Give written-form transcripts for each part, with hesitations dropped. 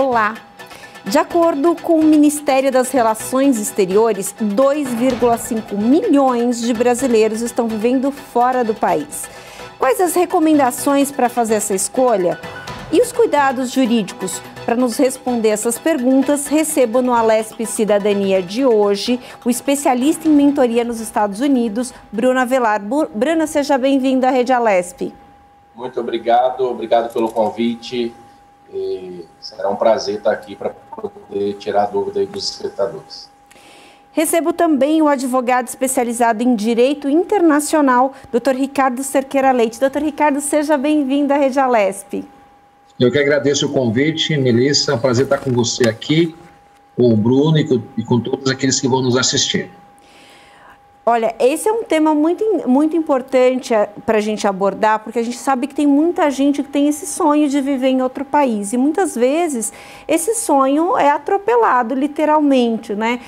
Olá! De acordo com o Ministério das Relações Exteriores, 2,5 milhões de brasileiros estão vivendo fora do país. Quais as recomendações para fazer essa escolha? E os cuidados jurídicos? Para nos responder essas perguntas, recebo no Alesp Cidadania de hoje o especialista em mentoria nos Estados Unidos, Bruno Avelar. Bruna, seja bem-vinda à Rede Alesp. Muito obrigado pelo convite. Será um prazer estar aqui para poder tirar a dúvida aí dos espectadores. Recebo também o advogado especializado em Direito Internacional, Dr. Ricardo Cerqueira Leite. Dr. Ricardo, seja bem-vindo à Rede Alesp. Eu que agradeço o convite, Melissa. É um prazer estar com você aqui, com o Bruno e com todos aqueles que vão nos assistir. Olha, esse é um tema muito importante para a gente abordar, porque a gente sabe que tem muita gente que tem esse sonho de viver em outro país. E muitas vezes esse sonho é atropelado, literalmente, né?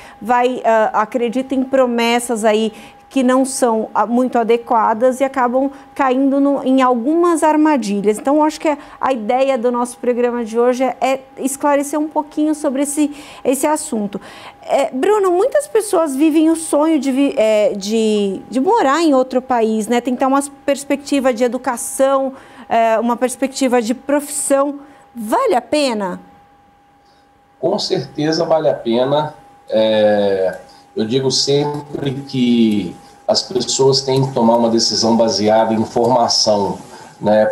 Acredita em promessas aí que não são muito adequadas e acabam caindo em algumas armadilhas. Então, acho que a ideia do nosso programa de hoje é esclarecer um pouquinho sobre esse assunto. Bruno, muitas pessoas vivem o sonho de morar em outro país, né? Tem que ter uma perspectiva de educação, uma perspectiva de profissão. Vale a pena? Com certeza vale a pena. Eu digo sempre que as pessoas têm que tomar uma decisão baseada em informação, né?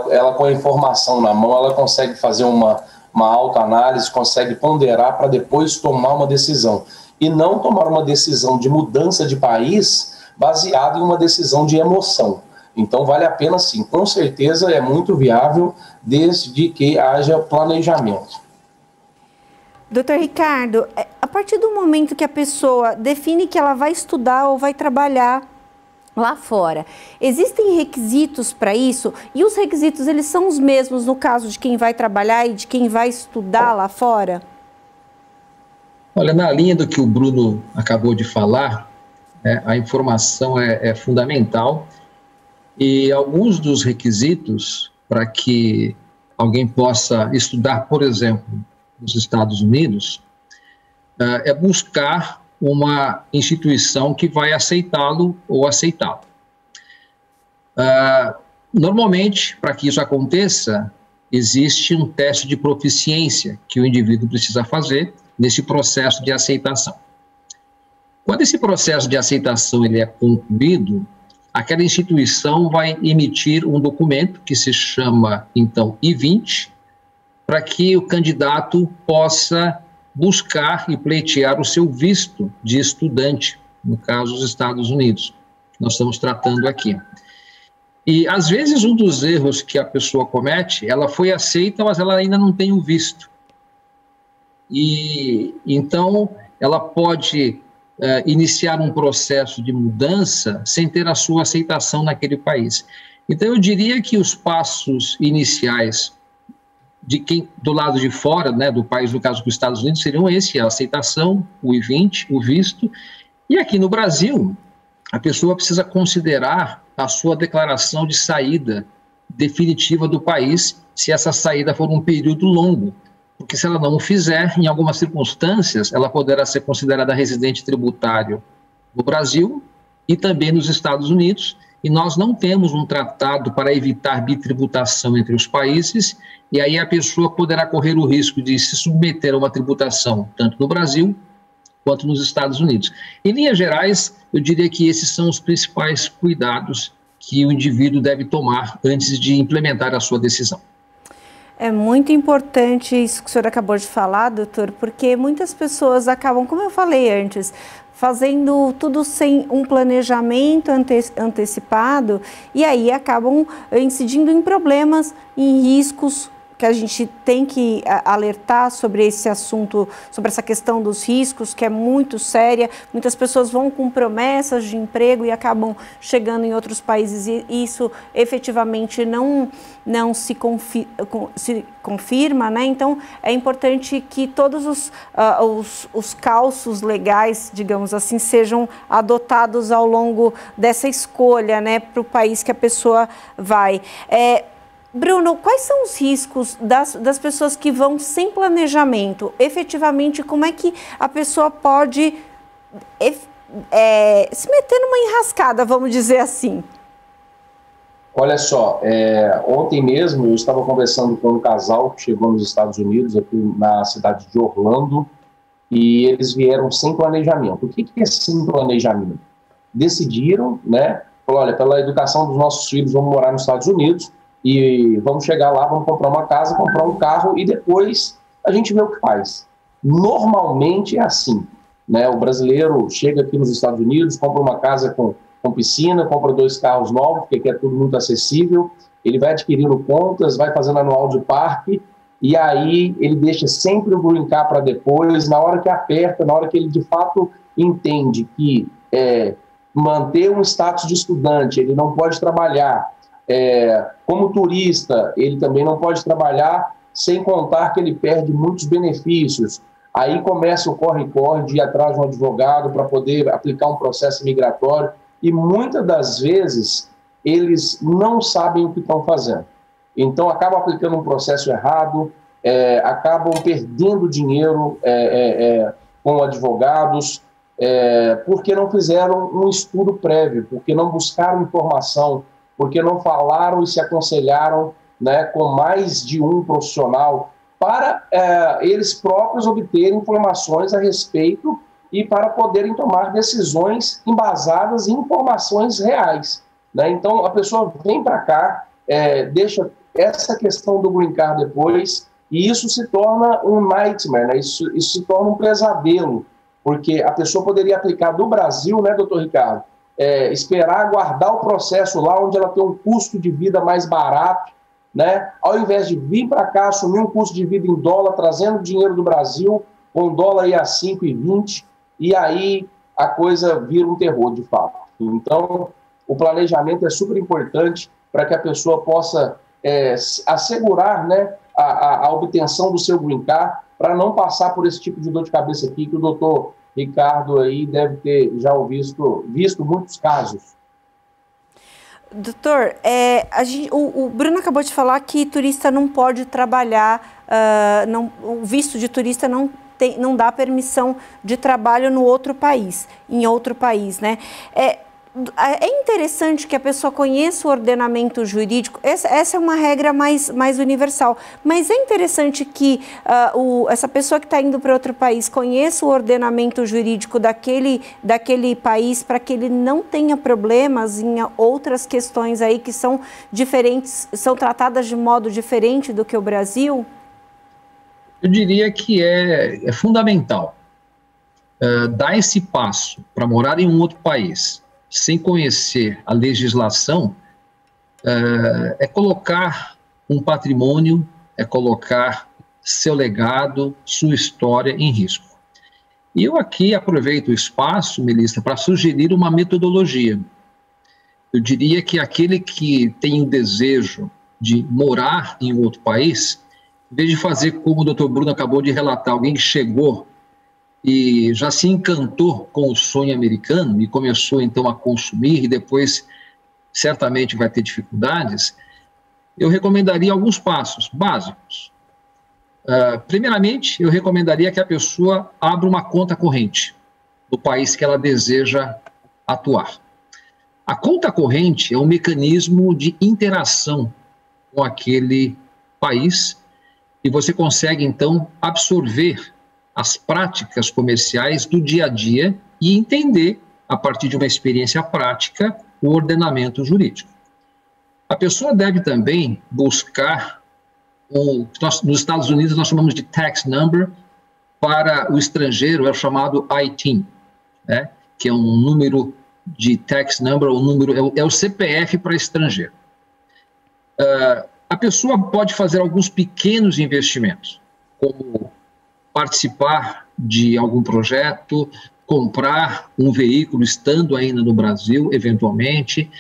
Ela com a informação na mão, ela consegue fazer uma autoanálise, consegue ponderar para depois tomar uma decisão. E não tomar uma decisão de mudança de país baseada em uma decisão de emoção. Então vale a pena sim, com certeza é muito viável desde que haja planejamento. Doutor Ricardo, a partir do momento que a pessoa define que ela vai estudar ou vai trabalhar lá fora, existem requisitos para isso? E os requisitos, eles são os mesmos no caso de quem vai trabalhar e de quem vai estudar lá fora? Olha, na linha do que o Bruno acabou de falar, a informação é fundamental e alguns dos requisitos para que alguém possa estudar, por exemplo, nos Estados Unidos, é buscar uma instituição que vai aceitá-lo ou aceitá-lo. Normalmente, para que isso aconteça, existe um teste de proficiência que o indivíduo precisa fazer nesse processo de aceitação. Quando esse processo de aceitação ele é concluído, aquela instituição vai emitir um documento que se chama, então, I-20, para que o candidato possa buscar e pleitear o seu visto de estudante, no caso, os Estados Unidos. Nós estamos tratando aqui. E, às vezes, um dos erros que a pessoa comete, ela foi aceita, mas ela ainda não tem o visto. E, então, ela pode iniciar um processo de mudança sem ter a sua aceitação naquele país. Então, eu diria que os passos iniciais de quem do lado de fora, né, do país, no caso dos Estados Unidos, seriam a aceitação, o I-20, o visto. E aqui no Brasil, a pessoa precisa considerar a sua declaração de saída definitiva do país, se essa saída for um período longo. Porque se ela não o fizer, em algumas circunstâncias, ela poderá ser considerada residente tributário no Brasil e também nos Estados Unidos. E nós não temos um tratado para evitar bitributação entre os países, e aí a pessoa poderá correr o risco de se submeter a uma tributação, tanto no Brasil quanto nos Estados Unidos. Em linhas gerais, eu diria que esses são os principais cuidados que o indivíduo deve tomar antes de implementar a sua decisão. É muito importante isso que o senhor acabou de falar, doutor, porque muitas pessoas acabam, como eu falei antes, fazendo tudo sem um planejamento antecipado e aí acabam incidindo em problemas, em riscos que a gente tem que alertar sobre esse assunto, sobre essa questão dos riscos, que é muito séria. Muitas pessoas vão com promessas de emprego e acabam chegando em outros países e isso efetivamente não se confirma, né? Então, é importante que todos os causos legais, digamos assim, sejam adotados ao longo dessa escolha, né, para o país que a pessoa vai. Bruno, quais são os riscos das pessoas que vão sem planejamento? Efetivamente, como é que a pessoa pode se meter numa enrascada, vamos dizer assim? Olha só, ontem mesmo eu estava conversando com um casal que chegou nos Estados Unidos, aqui na cidade de Orlando, e eles vieram sem planejamento. O que é sem planejamento? Decidiram, né? Falaram, olha, pela educação dos nossos filhos, vamos morar nos Estados Unidos e vamos chegar lá, vamos comprar uma casa, comprar um carro e depois a gente vê o que faz. Normalmente é assim, né? O brasileiro chega aqui nos Estados Unidos, compra uma casa com piscina, compra 2 carros novos, porque aqui é tudo muito acessível, ele vai adquirindo contas, vai fazendo anual de parque, e aí ele deixa sempre o green card para depois, na hora que aperta, na hora que ele de fato entende que manter um status de estudante, ele não pode trabalhar, como turista, ele também não pode trabalhar, sem contar que ele perde muitos benefícios. Aí começa o corre-corre de ir atrás de um advogado para poder aplicar um processo migratório, e muitas das vezes eles não sabem o que estão fazendo. Então acabam aplicando um processo errado, acabam perdendo dinheiro com advogados, porque não fizeram um estudo prévio, porque não buscaram informação, porque não falaram e se aconselharam, né, com mais de um profissional para eles próprios obterem informações a respeito e para poderem tomar decisões embasadas em informações reais, né? Então, a pessoa vem para cá, deixa essa questão do green card depois, e isso se torna um nightmare, né? Isso se torna um pesadelo, porque a pessoa poderia aplicar do Brasil, né, doutor Ricardo, esperar aguardar o processo lá, onde ela tem um custo de vida mais barato, né? Ao invés de vir para cá, assumir um custo de vida em dólar, trazendo dinheiro do Brasil, com o dólar aí a 5,20, e aí a coisa vira um terror, de fato. Então, o planejamento é super importante para que a pessoa possa assegurar, né, a obtenção do seu green card, para não passar por esse tipo de dor de cabeça aqui, que o doutor Ricardo aí deve ter já visto muitos casos. Doutor, o Bruno acabou de falar que turista não pode trabalhar, o visto de turista não dá permissão de trabalho em outro país, né? É interessante que a pessoa conheça o ordenamento jurídico, essa é uma regra mais universal, mas é interessante que essa pessoa que está indo para outro país conheça o ordenamento jurídico daquele país, para que ele não tenha problemas em outras questões aí que são diferentes, são tratadas de modo diferente do que o Brasil? Eu diria que é fundamental dar esse passo para morar em um outro país, sem conhecer a legislação, é colocar um patrimônio, é colocar seu legado, sua história em risco. E eu aqui aproveito o espaço, Melissa, para sugerir uma metodologia. Eu diria que aquele que tem o desejo de morar em outro país, em vez de fazer como o doutor Bruno acabou de relatar, alguém que chegou e já se encantou com o sonho americano e começou então a consumir e depois certamente vai ter dificuldades, eu recomendaria alguns passos básicos. Primeiramente, eu recomendaria que a pessoa abra uma conta corrente no país que ela deseja atuar. A conta corrente é um mecanismo de interação com aquele país e você consegue então absorver as práticas comerciais do dia a dia e entender, a partir de uma experiência prática, o ordenamento jurídico. A pessoa deve também buscar, nos Estados Unidos nós chamamos de tax number, para o estrangeiro é o chamado ITIN, né, que é um número de tax number, é o CPF para estrangeiro. A pessoa pode fazer alguns pequenos investimentos, como participar de algum projeto, comprar um veículo estando ainda no Brasil, eventualmente,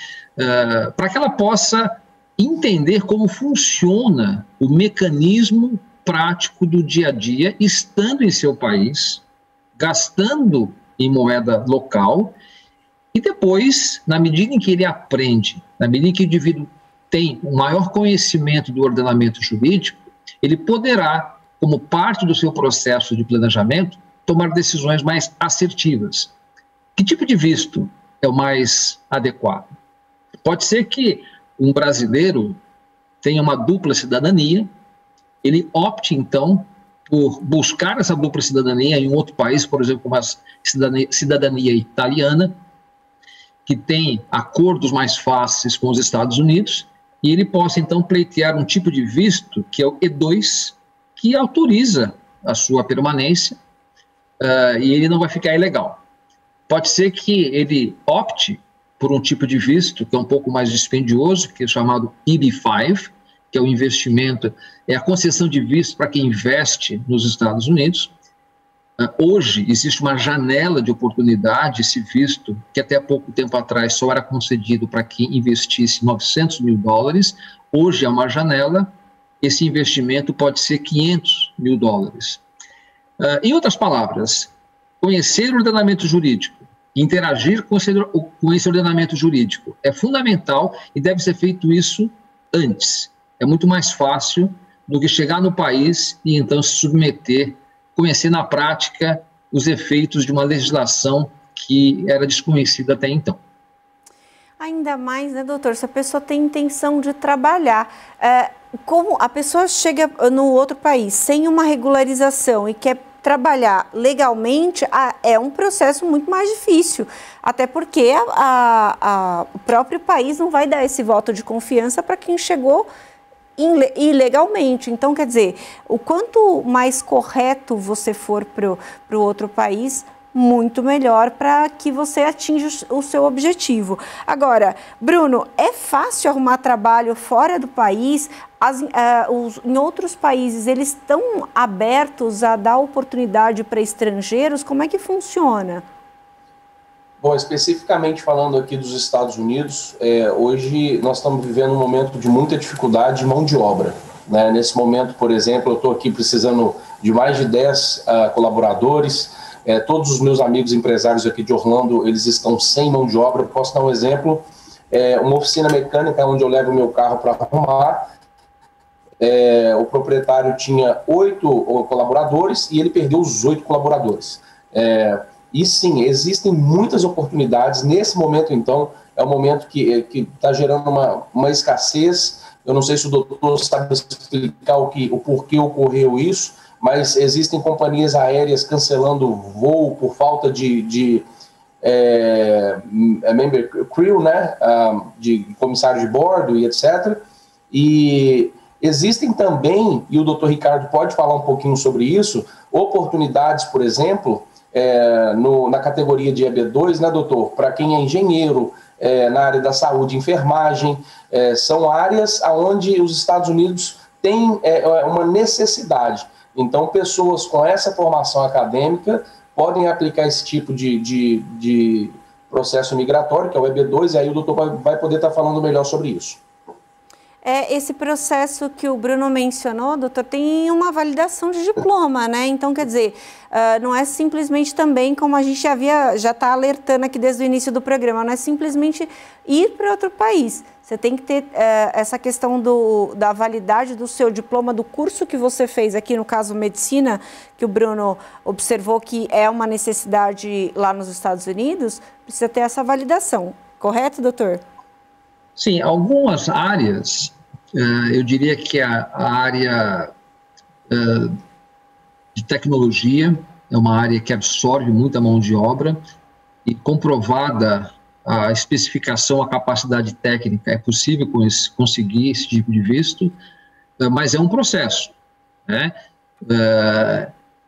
para que ela possa entender como funciona o mecanismo prático do dia a dia, estando em seu país, gastando em moeda local, e depois, na medida em que ele aprende, na medida em que o indivíduo tem um maior conhecimento do ordenamento jurídico, ele poderá, como parte do seu processo de planejamento, tomar decisões mais assertivas. Que tipo de visto é o mais adequado? Pode ser que um brasileiro tenha uma dupla cidadania, ele opte, então, por buscar essa dupla cidadania em um outro país, por exemplo, como a cidadania italiana, que tem acordos mais fáceis com os Estados Unidos, e ele possa, então, pleitear um tipo de visto, que é o E2, que autoriza a sua permanência, e ele não vai ficar ilegal. Pode ser que ele opte por um tipo de visto que é um pouco mais dispendioso, que é chamado EB5, que é o investimento, é a concessão de visto para quem investe nos Estados Unidos. Hoje existe uma janela de oportunidade, esse visto, que até pouco tempo atrás só era concedido para quem investisse $900 mil. Hoje é uma janela, esse investimento pode ser $500 mil. Em outras palavras, conhecer o ordenamento jurídico, interagir com esse ordenamento jurídico é fundamental e deve ser feito isso antes. É muito mais fácil do que chegar no país e então se submeter, conhecer na prática os efeitos de uma legislação que era desconhecida até então. Ainda mais, né, doutor, se a pessoa tem intenção de trabalhar, como a pessoa chega no outro país sem uma regularização e quer trabalhar legalmente, é um processo muito mais difícil, até porque o próprio país não vai dar esse voto de confiança para quem chegou ilegalmente. Então, quer dizer, o quanto mais correto você for para o outro país, muito melhor para que você atinja o seu objetivo. Agora, Bruno, é fácil arrumar trabalho fora do país? Em outros países, eles estão abertos a dar oportunidade para estrangeiros? Como é que funciona? Bom, especificamente falando aqui dos Estados Unidos, hoje nós estamos vivendo um momento de muita dificuldade de mão de obra, né? Nesse momento, por exemplo, eu estou aqui precisando de mais de 10 colaboradores. Todos os meus amigos empresários aqui de Orlando, eles estão sem mão de obra. Eu posso dar um exemplo, uma oficina mecânica onde eu levo o meu carro para arrumar. O proprietário tinha 8 colaboradores e ele perdeu os 8 colaboradores. E sim, existem muitas oportunidades. Nesse momento, então, é um momento que está gerando uma escassez. Eu não sei se o doutor sabe explicar o porquê ocorreu isso, mas existem companhias aéreas cancelando voo por falta de member crew, né, de comissário de bordo e etc. E existem também, e o doutor Ricardo pode falar um pouquinho sobre isso, oportunidades, por exemplo, na categoria de EB2, né, doutor, para quem é engenheiro, na área da saúde, enfermagem, são áreas onde os Estados Unidos têm uma necessidade. Então, pessoas com essa formação acadêmica podem aplicar esse tipo de processo migratório, que é o EB2, e aí o doutor vai poder estar falando melhor sobre isso. Esse processo que o Bruno mencionou, doutor, tem uma validação de diploma, né? Então, quer dizer, não é simplesmente também, como a gente já está alertando aqui desde o início do programa, não é simplesmente ir para outro país. Você tem que ter essa questão da validade do seu diploma, do curso que você fez aqui, no caso medicina, que o Bruno observou que é uma necessidade lá nos Estados Unidos, precisa ter essa validação. Correto, doutor? Sim, algumas áreas, eu diria que a área de tecnologia é uma área que absorve muita mão de obra e comprovada a especificação, a capacidade técnica, é possível conseguir esse tipo de visto, mas é um processo, né?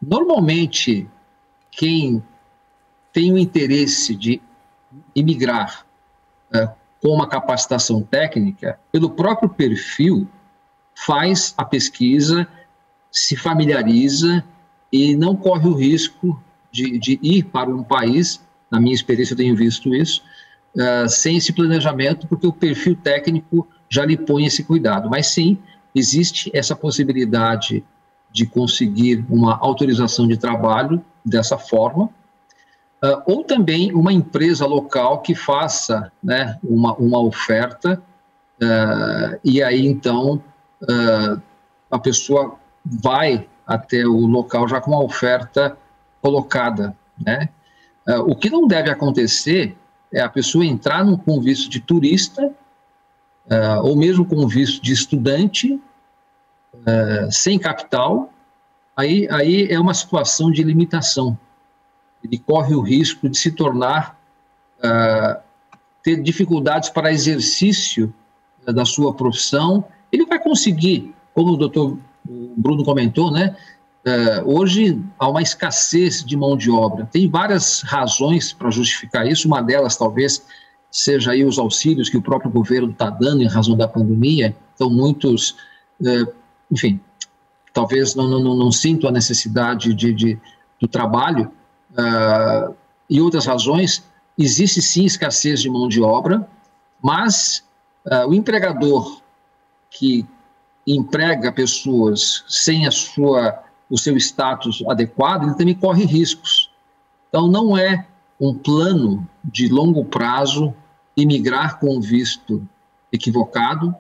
Normalmente, quem tem o interesse de imigrar com uma capacitação técnica, pelo próprio perfil, faz a pesquisa, se familiariza e não corre o risco de ir para um país, na minha experiência eu tenho visto isso, sem esse planejamento, porque o perfil técnico já lhe põe esse cuidado. Mas sim, existe essa possibilidade de conseguir uma autorização de trabalho dessa forma, ou também uma empresa local que faça, né, uma oferta e aí, então, a pessoa vai até o local já com a oferta colocada, né? O que não deve acontecer é a pessoa entrar com visto de turista, ou mesmo com visto de estudante, sem capital. Aí é uma situação de limitação. Ele corre o risco de se tornar, ter dificuldades para exercício da sua profissão. Ele vai conseguir, como o doutor Bruno comentou, né? Hoje há uma escassez de mão de obra. Tem várias razões para justificar isso. Uma delas, talvez, seja aí os auxílios que o próprio governo está dando em razão da pandemia. Então, muitos, enfim, talvez não sintam a necessidade do trabalho. E outras razões, existe sim escassez de mão de obra, mas o empregador que emprega pessoas sem o seu status adequado, ele também corre riscos. Então, não é um plano de longo prazo imigrar com um visto equivocado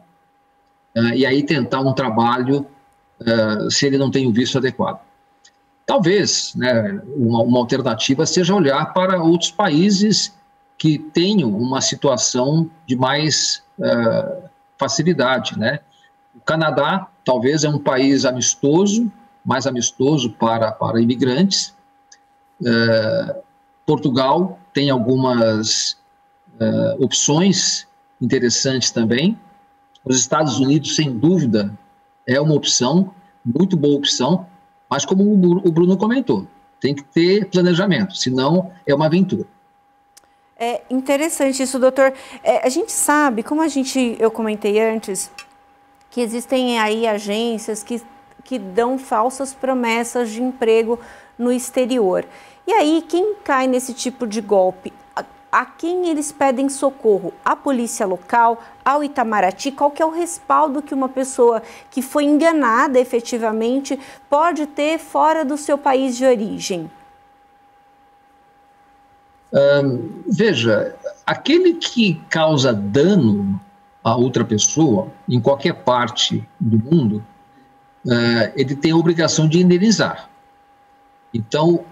e aí tentar um trabalho se ele não tem o visto adequado. Talvez, né, uma alternativa seja olhar para outros países que tenham uma situação de mais facilidade, né? O Canadá, talvez, é um país amistoso, mais amistoso para imigrantes. Portugal tem algumas opções interessantes também. Os Estados Unidos, sem dúvida, é uma opção, muito boa opção, mas como o Bruno comentou, tem que ter planejamento, senão é uma aventura. É interessante isso, doutor. A gente sabe, como eu comentei antes, que existem aí agências que dão falsas promessas de emprego no exterior. E aí, quem cai nesse tipo de golpe? A quem eles pedem socorro? A polícia local? Ao Itamaraty? Qual que é o respaldo que uma pessoa que foi enganada efetivamente pode ter fora do seu país de origem? Veja, aquele que causa dano a outra pessoa, em qualquer parte do mundo, ele tem a obrigação de indenizar. Então,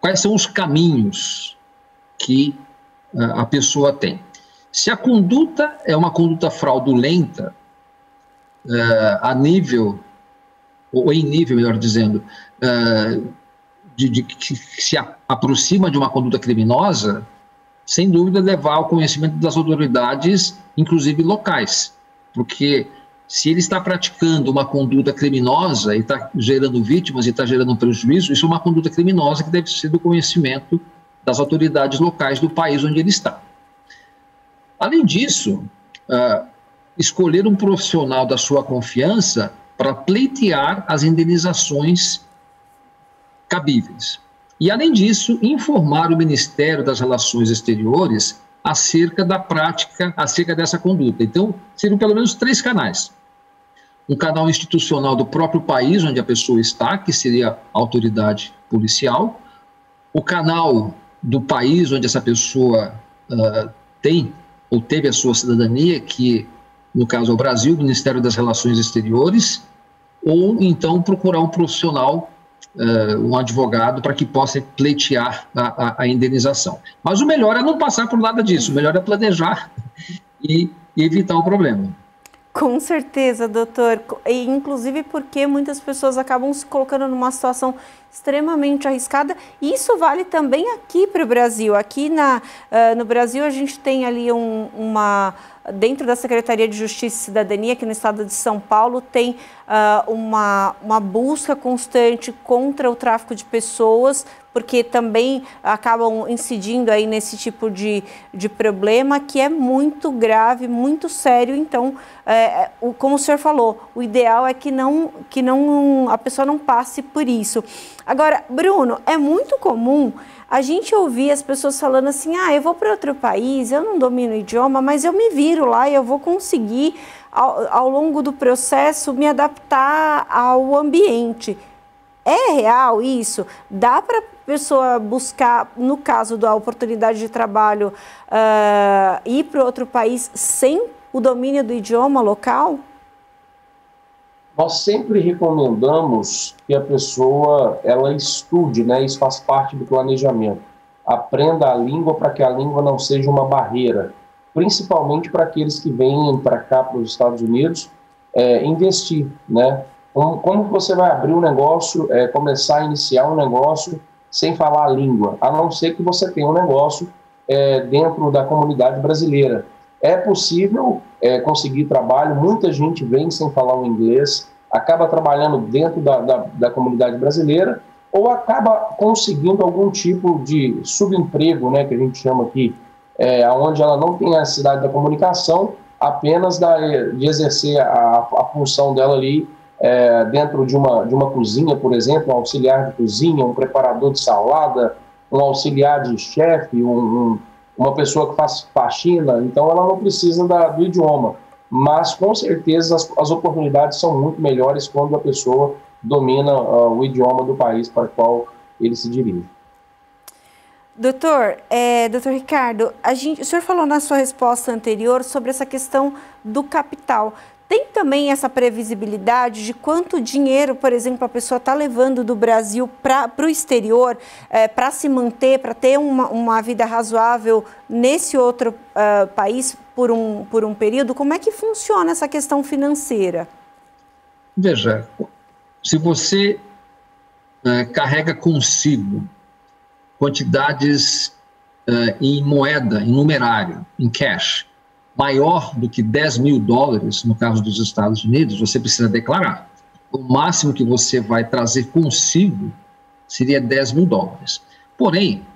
quais são os caminhos que a pessoa tem? Se a conduta é uma conduta fraudulenta, a nível, ou em nível, melhor dizendo, de que se aproxima de uma conduta criminosa, sem dúvida levar ao conhecimento das autoridades, inclusive locais, porque se ele está praticando uma conduta criminosa e está gerando vítimas e está gerando prejuízo, isso é uma conduta criminosa que deve ser do conhecimento das autoridades locais do país onde ele está. Além disso, escolher um profissional da sua confiança para pleitear as indenizações cabíveis. E, além disso, informar o Ministério das Relações Exteriores acerca da prática, acerca dessa conduta. Então, seriam pelo menos 3 canais. Um canal institucional do próprio país onde a pessoa está, que seria a autoridade policial. O canal do país onde essa pessoa tem ou teve a sua cidadania, que, no caso, é o Brasil, o Ministério das Relações Exteriores, ou, então, procurar um profissional, um advogado, para que possa pleitear a indenização. Mas o melhor é não passar por nada disso, o melhor é planejar e evitar o problema. Com certeza, doutor. E, inclusive porque muitas pessoas acabam se colocando numa situação extremamente arriscada. E isso vale também aqui para o Brasil. Aqui no Brasil a gente tem ali dentro da Secretaria de Justiça e Cidadania, aqui no estado de São Paulo, tem uma busca constante contra o tráfico de pessoas, porque também acabam incidindo aí nesse tipo de problema que é muito grave, muito sério. Então, como o senhor falou, o ideal é que a pessoa não passe por isso. Agora, Bruno, é muito comum a gente ouvir as pessoas falando assim, eu vou para outro país, eu não domino o idioma, mas eu me viro lá e eu vou conseguir, ao longo do processo, me adaptar ao ambiente. É real isso? Dá para pessoa buscar, no caso da oportunidade de trabalho, ir para outro país sem o domínio do idioma local? Nós sempre recomendamos que a pessoa ela estude, né? Isso faz parte do planejamento. Aprenda a língua para que a língua não seja uma barreira, principalmente para aqueles que vêm para cá, para os Estados Unidos, investir, né? Como você vai abrir um negócio, começar a iniciar um negócio sem falar a língua, a não ser que você tenha um negócio dentro da comunidade brasileira. É possível conseguir trabalho, muita gente vem sem falar o inglês, acaba trabalhando dentro da comunidade brasileira ou acaba conseguindo algum tipo de subemprego, né, que a gente chama aqui, onde ela não tem a necessidade da comunicação, apenas de exercer a função dela ali dentro de uma cozinha, por exemplo, um auxiliar de cozinha, um preparador de salada, um auxiliar de chefe, uma pessoa que faz faxina. Então ela não precisa do idioma, mas com certeza as oportunidades são muito melhores quando a pessoa domina o idioma do país para o qual ele se dirige. Doutor Ricardo, o senhor falou na sua resposta anterior sobre essa questão do capital. Tem também essa previsibilidade de quanto dinheiro, por exemplo, a pessoa está levando do Brasil para o exterior, para se manter, para ter uma vida razoável nesse outro país por um período? Como é que funciona essa questão financeira? Veja, se você carrega consigo quantidades em moeda, em numerário, em cash, maior do que 10 mil dólares, no caso dos Estados Unidos, você precisa declarar. O máximo que você vai trazer consigo seria 10 mil dólares. Porém,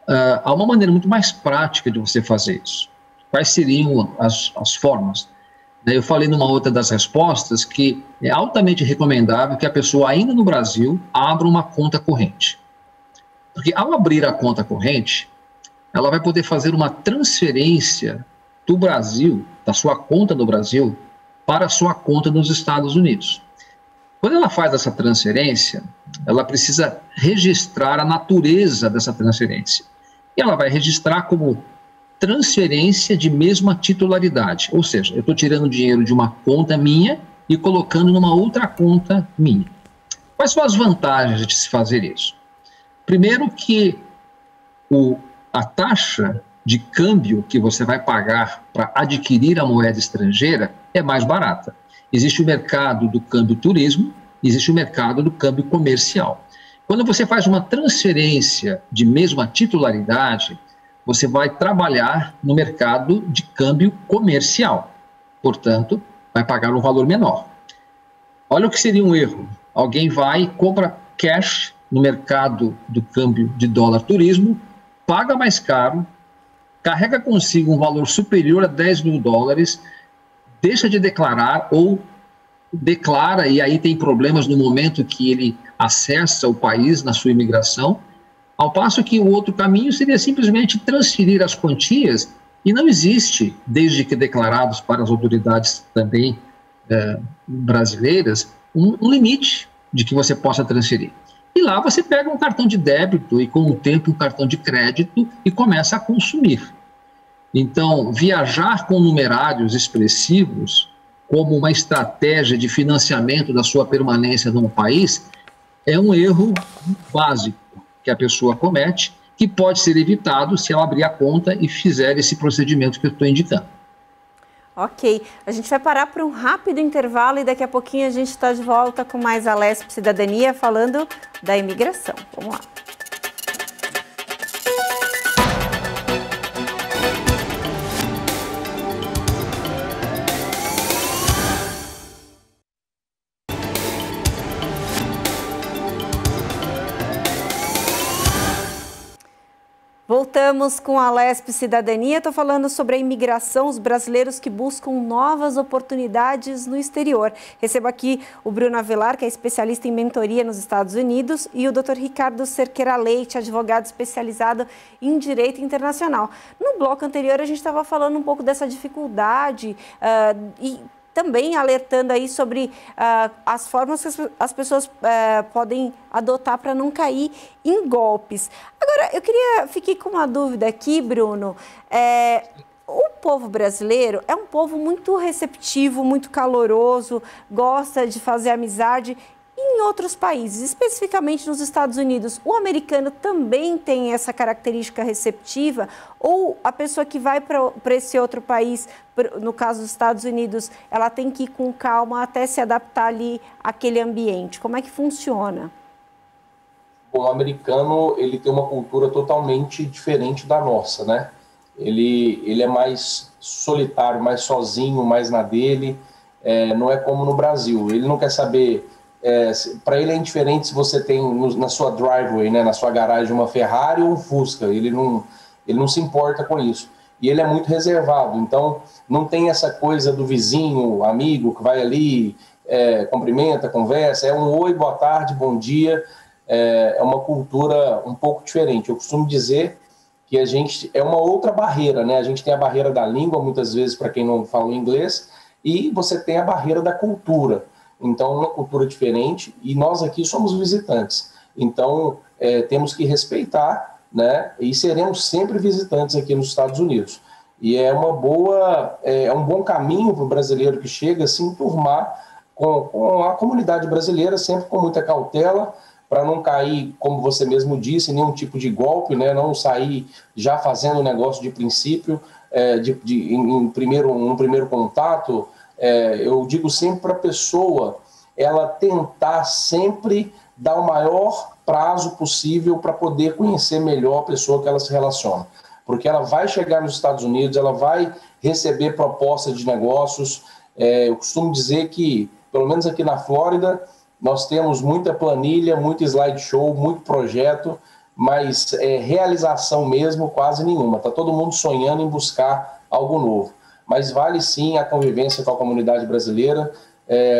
há uma maneira muito mais prática de você fazer isso. Quais seriam as formas? Eu falei numa outra das respostas que é altamente recomendável que a pessoa, ainda no Brasil, abra uma conta corrente. Porque ao abrir a conta corrente, ela vai poder fazer uma transferência do Brasil, da sua conta no Brasil, para a sua conta nos Estados Unidos. Quando ela faz essa transferência, ela precisa registrar a natureza dessa transferência. E ela vai registrar como transferência de mesma titularidade. Ou seja, eu estou tirando dinheiro de uma conta minha e colocando numa outra conta minha. Quais são as vantagens de se fazer isso? Primeiro que a taxa de câmbio que você vai pagar para adquirir a moeda estrangeira é mais barata. Existe o mercado do câmbio turismo, existe o mercado do câmbio comercial. Quando você faz uma transferência de mesma titularidade, você vai trabalhar no mercado de câmbio comercial. Portanto, vai pagar um valor menor. Olha o que seria um erro. Alguém vai e compra cash no mercado do câmbio de dólar turismo, paga mais caro, carrega consigo um valor superior a 10 mil dólares, deixa de declarar ou declara e aí tem problemas no momento que ele acessa o país na sua imigração, ao passo que o outro caminho seria simplesmente transferir as quantias e não existe, desde que declarados para as autoridades também brasileiras, um limite de que você possa transferir. E lá você pega um cartão de débito e com o tempo um cartão de crédito e começa a consumir. Então, viajar com numerários expressivos como uma estratégia de financiamento da sua permanência num país é um erro básico que a pessoa comete, que pode ser evitado se ela abrir a conta e fizer esse procedimento que eu estou indicando. Ok, a gente vai parar para um rápido intervalo e daqui a pouquinho a gente está de volta com mais Alesp Cidadania falando da imigração. Vamos lá. Voltamos com a Alesp Cidadania. Estou falando sobre a imigração, os brasileiros que buscam novas oportunidades no exterior. Recebo aqui o Bruno Avelar, que é especialista em mentoria nos Estados Unidos, e o Dr. Ricardo Cerqueira Leite, advogado especializado em Direito Internacional. No bloco anterior, a gente estava falando um pouco dessa dificuldade e também alertando aí sobre as formas que as pessoas podem adotar para não cair em golpes. Agora, fiquei com uma dúvida aqui, Bruno. O povo brasileiro é um povo muito receptivo, muito caloroso, gosta de fazer amizade. Em outros países, especificamente nos Estados Unidos, o americano também tem essa característica receptiva? Ou a pessoa que vai para esse outro país, no caso dos Estados Unidos, ela tem que ir com calma até se adaptar ali àquele ambiente? Como é que funciona? Bom, o americano, ele tem uma cultura totalmente diferente da nossa, né? Ele é mais solitário, mais sozinho, mais na dele, não é como no Brasil. Ele não quer saber... para ele é indiferente se você tem na sua driveway, né, na sua garagem, uma Ferrari ou um Fusca. Ele não se importa com isso. E ele é muito reservado, então não tem essa coisa do vizinho, amigo, que vai ali, cumprimenta, conversa, é um oi, boa tarde, bom dia. É uma cultura um pouco diferente. Eu costumo dizer que a gente é uma outra barreira, né? A gente tem a barreira da língua, muitas vezes, para quem não fala inglês, e você tem a barreira da cultura. Então, uma cultura diferente, e nós aqui somos visitantes. Então, temos que respeitar, né? E seremos sempre visitantes aqui nos Estados Unidos. E é um bom caminho para o brasileiro que chega se enturmar com a comunidade brasileira, sempre com muita cautela, para não cair, como você mesmo disse, em nenhum tipo de golpe, né? Não sair já fazendo o negócio de princípio, no primeiro contato. Eu digo sempre para a pessoa ela tentar sempre dar o maior prazo possível para poder conhecer melhor a pessoa que ela se relaciona. Porque ela vai chegar nos Estados Unidos, ela vai receber propostas de negócios. Eu costumo dizer que, pelo menos aqui na Flórida, nós temos muita planilha, muito slideshow, muito projeto, mas realização mesmo quase nenhuma. Está todo mundo sonhando em buscar algo novo. Mas vale sim a convivência com a comunidade brasileira,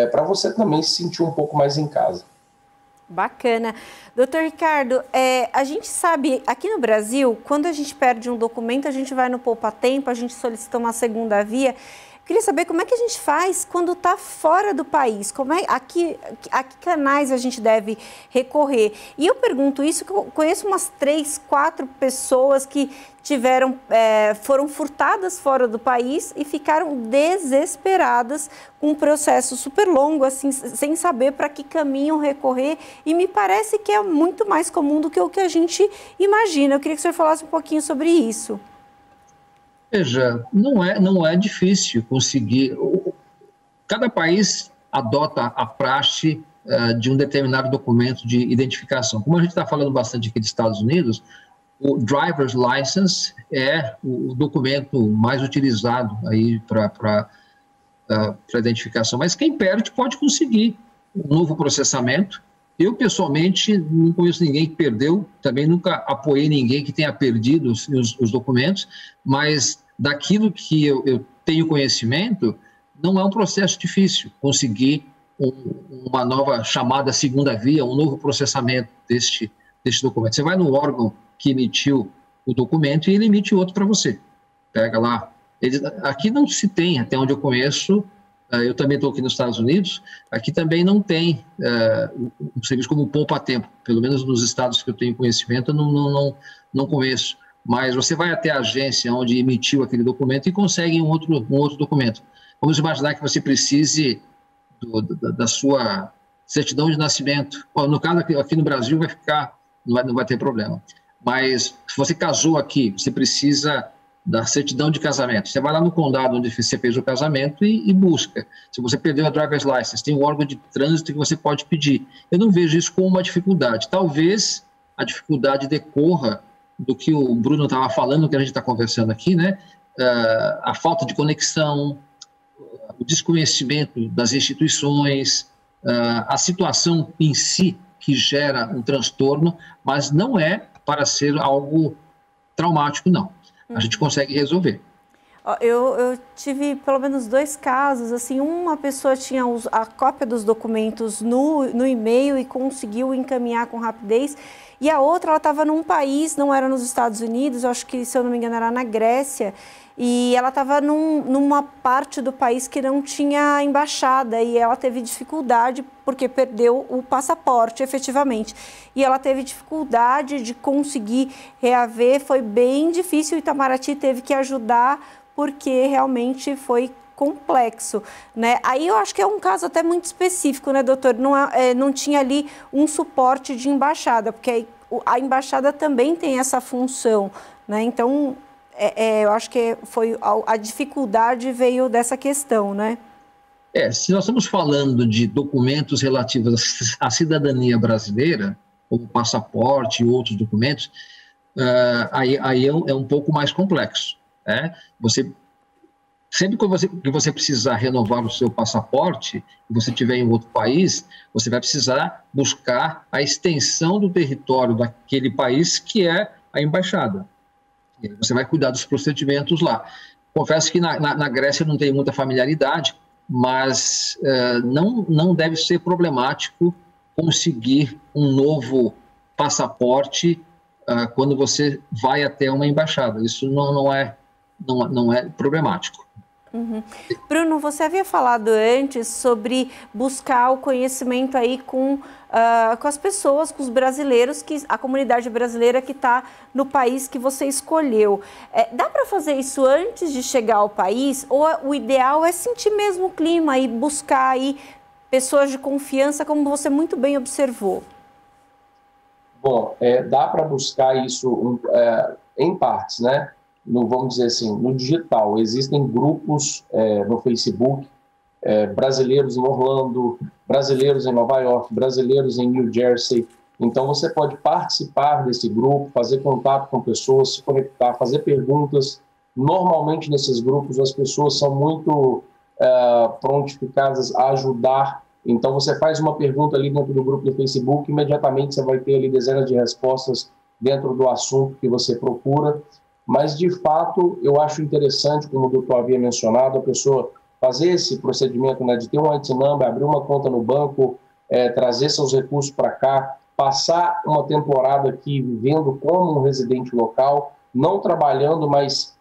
para você também se sentir um pouco mais em casa. Bacana. Doutor Ricardo, a gente sabe, aqui no Brasil, quando a gente perde um documento, a gente vai no Poupa Tempo, a gente solicita uma segunda via. Queria saber como é que a gente faz quando está fora do país, a que canais a gente deve recorrer. E eu pergunto isso, que eu conheço umas 3, 4 pessoas que foram furtadas fora do país e ficaram desesperadas com um processo super longo, assim, sem saber para que caminho recorrer, e me parece que é muito mais comum do que o que a gente imagina. Eu queria que o senhor falasse um pouquinho sobre isso. Veja, não é difícil conseguir. Cada país adota a praxe de um determinado documento de identificação. Como a gente está falando bastante aqui dos Estados Unidos, o driver's license é o documento mais utilizado aí para identificação. Mas quem perde pode conseguir um novo processamento. Eu, pessoalmente, não conheço ninguém que perdeu, também nunca apoiei ninguém que tenha perdido os documentos, mas daquilo que eu tenho conhecimento, não é um processo difícil conseguir uma nova chamada segunda via, um novo processamento deste documento. Você vai no órgão que emitiu o documento e ele emite outro para você. Pega lá. Aqui não se tem, até onde eu conheço, eu também estou aqui nos Estados Unidos, aqui também não tem um serviço como o Poupa Tempo, pelo menos nos estados que eu tenho conhecimento, eu não conheço. Mas você vai até a agência onde emitiu aquele documento e consegue um outro documento. Vamos imaginar que você precise da sua certidão de nascimento. No caso, aqui no Brasil não vai ter problema. Mas se você casou aqui, você precisa da certidão de casamento. Você vai lá no condado onde você fez o casamento e busca. Se você perdeu a driver's license, tem um órgão de trânsito que você pode pedir. Eu não vejo isso como uma dificuldade. Talvez a dificuldade decorra do que o Bruno estava falando, que a gente está conversando aqui, né? A falta de conexão, o desconhecimento das instituições, a situação em si que gera um transtorno, mas não é para ser algo traumático, não. A gente consegue resolver. Eu tive pelo menos 2 casos, assim, uma pessoa tinha a cópia dos documentos no e-mail e conseguiu encaminhar com rapidez, e a outra ela estava num país, não era nos Estados Unidos, eu acho que, se eu não me engano, era na Grécia, e ela estava numa parte do país que não tinha embaixada, e ela teve dificuldade porque perdeu o passaporte, efetivamente. E ela teve dificuldade de conseguir reaver, foi bem difícil, o Itamaraty teve que ajudar, porque realmente foi complexo, né? Aí eu acho que é um caso até muito específico, né, doutor? Não tinha ali um suporte de embaixada, porque a embaixada também tem essa função, né? Então, eu acho que a dificuldade veio dessa questão, né? Se nós estamos falando de documentos relativos à cidadania brasileira, como passaporte e outros documentos, aí é um pouco mais complexo, né? Sempre que você precisar renovar o seu passaporte, e você estiver em outro país, você vai precisar buscar a extensão do território daquele país, que é a embaixada. Você vai cuidar dos procedimentos lá. Confesso que na Grécia eu não tenho muita familiaridade, mas não deve ser problemático conseguir um novo passaporte quando você vai até uma embaixada. Isso não é problemático. Uhum. Bruno, você havia falado antes sobre buscar o conhecimento aí com as pessoas, com os brasileiros, a comunidade brasileira que está no país que você escolheu. Dá para fazer isso antes de chegar ao país? Ou o ideal é sentir mesmo o clima e buscar aí pessoas de confiança, como você muito bem observou? Bom, dá para buscar isso em partes, né? Vamos dizer assim, no digital. Existem grupos no Facebook, brasileiros em Orlando, brasileiros em Nova York, brasileiros em New Jersey. Então, você pode participar desse grupo, fazer contato com pessoas, se conectar, fazer perguntas. Normalmente, nesses grupos, as pessoas são muito prontificadas a ajudar. Então, você faz uma pergunta ali dentro do grupo do Facebook, imediatamente você vai ter ali dezenas de respostas dentro do assunto que você procura. Mas, de fato, eu acho interessante, como o doutor havia mencionado, a pessoa fazer esse procedimento, né, de ter um IT-Number, abrir uma conta no banco, trazer seus recursos para cá, passar uma temporada aqui vivendo como um residente local, não trabalhando, mas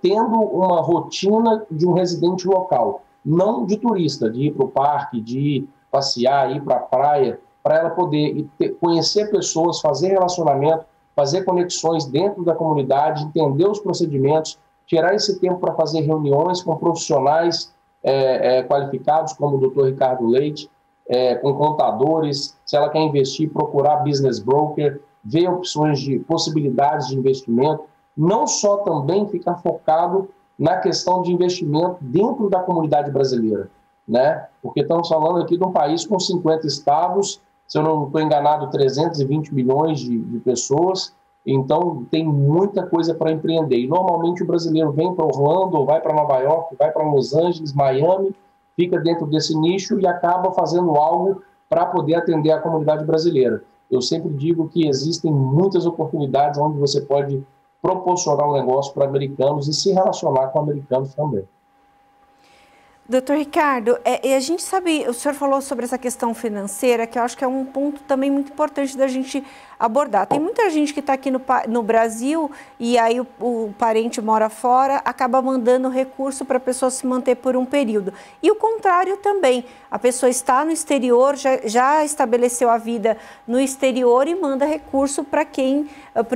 tendo uma rotina de um residente local, não de turista, de ir para o parque, de passear, ir para a praia, para ela poder conhecer pessoas, fazer relacionamento, fazer conexões dentro da comunidade, entender os procedimentos, tirar esse tempo para fazer reuniões com profissionais qualificados, como o Dr. Ricardo Leite, com contadores, se ela quer investir, procurar business broker, ver opções de possibilidades de investimento, não só também ficar focado na questão de investimento dentro da comunidade brasileira, né? Porque estamos falando aqui de um país com 50 estados, se eu não estou enganado, 320 milhões de pessoas, então tem muita coisa para empreender. E normalmente o brasileiro vem para Orlando, vai para Nova York, vai para Los Angeles, Miami, fica dentro desse nicho e acaba fazendo algo para poder atender a comunidade brasileira. Eu sempre digo que existem muitas oportunidades onde você pode proporcionar um negócio para americanos e se relacionar com americanos também. Doutor Ricardo, a gente sabe, o senhor falou sobre essa questão financeira, que eu acho que é um ponto também muito importante da gente abordar. Tem muita gente que está aqui no Brasil e aí o parente mora fora, acaba mandando recurso para a pessoa se manter por um período. E o contrário também, a pessoa está no exterior, já estabeleceu a vida no exterior e manda recurso para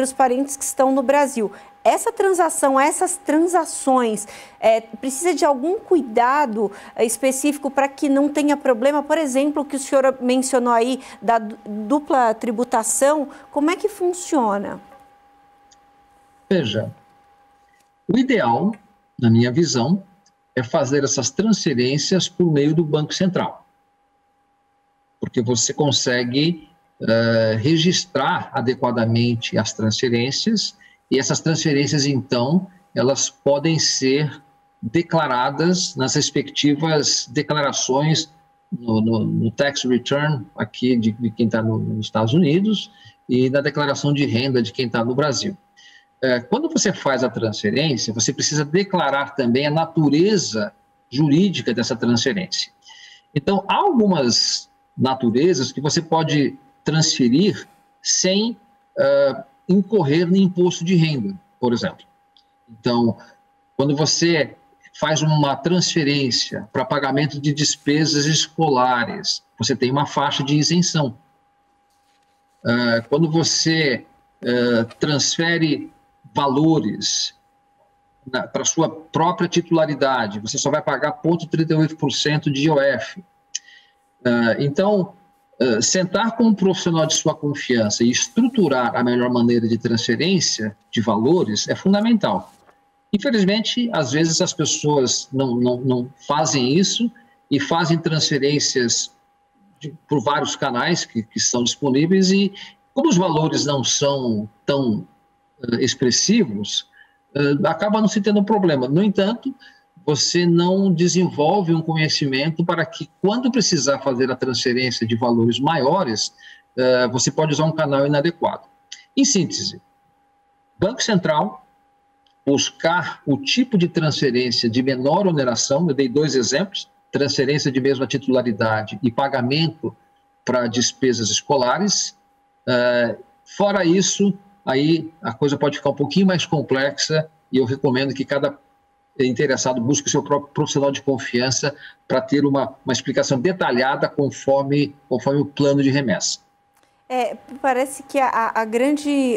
os parentes que estão no Brasil. Essa transação, essas transações, precisa de algum cuidado específico para que não tenha problema? Por exemplo, o que o senhor mencionou aí da dupla tributação, como é que funciona? Veja, o ideal, na minha visão, é fazer essas transferências por meio do Banco Central, porque você consegue registrar adequadamente as transferências. E essas transferências, então, elas podem ser declaradas nas respectivas declarações no tax return aqui de quem está nos Estados Unidos e na declaração de renda de quem está no Brasil. Quando você faz a transferência, você precisa declarar também a natureza jurídica dessa transferência. Então, há algumas naturezas que você pode transferir sem incorrer no imposto de renda, por exemplo. Então, quando você faz uma transferência para pagamento de despesas escolares, você tem uma faixa de isenção. Quando você transfere valores para sua própria titularidade, você só vai pagar 0,38% de IOF. Então, sentar com um profissional de sua confiança e estruturar a melhor maneira de transferência de valores é fundamental. Infelizmente, às vezes as pessoas não fazem isso e fazem transferências por vários canais que estão disponíveis e, como os valores não são tão expressivos, acaba não se tendo problema. No entanto, você não desenvolve um conhecimento para que, quando precisar fazer a transferência de valores maiores, você pode usar um canal inadequado. Em síntese, Banco Central, buscar o tipo de transferência de menor oneração, eu dei 2 exemplos, transferência de mesma titularidade e pagamento para despesas escolares. Fora isso, aí a coisa pode ficar um pouquinho mais complexa e eu recomendo que cada interessado busque o seu próprio profissional de confiança para ter uma explicação detalhada conforme o plano de remessa. Parece que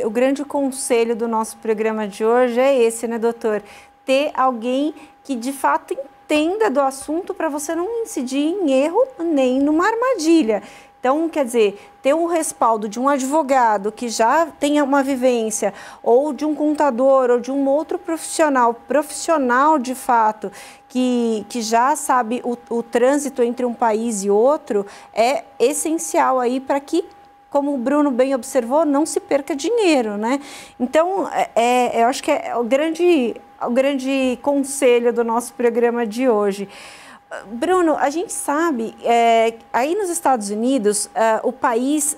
o grande conselho do nosso programa de hoje é esse, né, doutor? Ter alguém que de fato entenda do assunto para você não incidir em erro nem numa armadilha. Então, quer dizer, ter um respaldo de um advogado que já tenha uma vivência, ou de um contador, ou de um outro profissional de fato, que já sabe o trânsito entre um país e outro, é essencial aí para que, como o Bruno bem observou, não se perca dinheiro, né? Então, eu acho que é o grande conselho do nosso programa de hoje. Bruno, a gente sabe, aí nos Estados Unidos, o país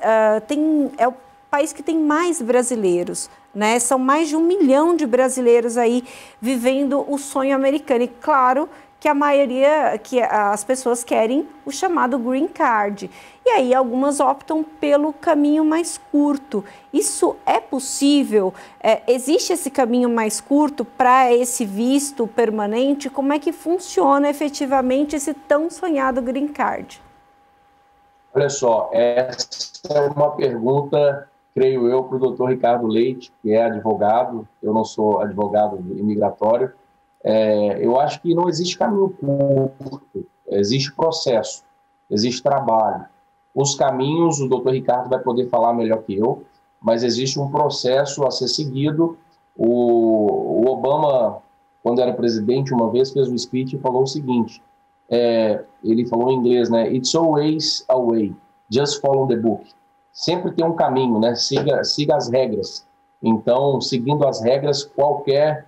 é o país que tem mais brasileiros, né? São mais de 1 milhão de brasileiros aí vivendo o sonho americano. E claro que a maioria, que as pessoas querem o chamado Green Card. E aí algumas optam pelo caminho mais curto. Isso é possível? Existe esse caminho mais curto para esse visto permanente? Como é que funciona efetivamente esse tão sonhado Green Card? Olha só, essa é uma pergunta, creio eu, para o doutor Ricardo Leite, que é advogado. Eu não sou advogado imigratório. Eu acho que não existe caminho curto, existe processo, existe trabalho. Os caminhos, o doutor Ricardo vai poder falar melhor que eu, mas existe um processo a ser seguido. O Obama, quando era presidente, uma vez fez um speech e falou o seguinte, ele falou em inglês, né? It's always a way, just follow the book. Sempre tem um caminho, né? Siga as regras. Então, seguindo as regras, qualquer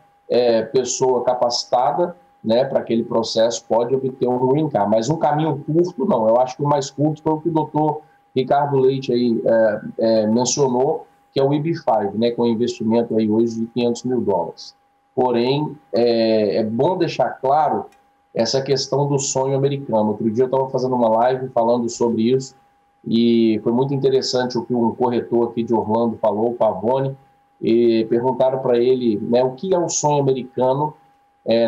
pessoa capacitada, né, para aquele processo pode obter um green card, mas um caminho curto não. Eu acho que o mais curto foi o que o doutor Ricardo Leite aí mencionou, que é o EB-5, né, com um investimento aí hoje de $500 mil. Porém, é bom deixar claro essa questão do sonho americano. Outro dia eu estava fazendo uma live falando sobre isso e foi muito interessante o que um corretor aqui de Orlando falou, o Pavone, e perguntaram para ele, né, o que é o sonho americano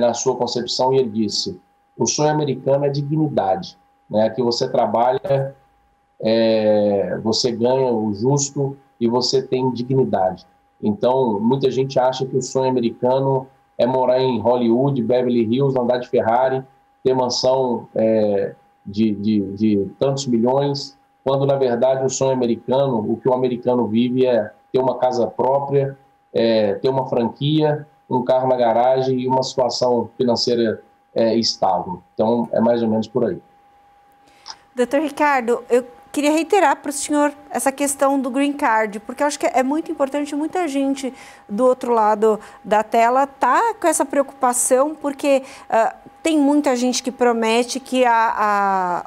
na sua concepção, e ele disse, o sonho americano é dignidade, né, que você trabalha, você ganha o justo e você tem dignidade. Então, muita gente acha que o sonho americano é morar em Hollywood, Beverly Hills, andar de Ferrari, ter mansão de tantos milhões, quando, na verdade, o sonho americano, o que o americano vive é ter uma casa própria, ter uma franquia, um carro na garagem e uma situação financeira estável. Então, é mais ou menos por aí. Doutor Ricardo, eu queria reiterar para o senhor essa questão do Green Card, porque eu acho que é muito importante, muita gente do outro lado da tela está com essa preocupação, porque tem muita gente que promete que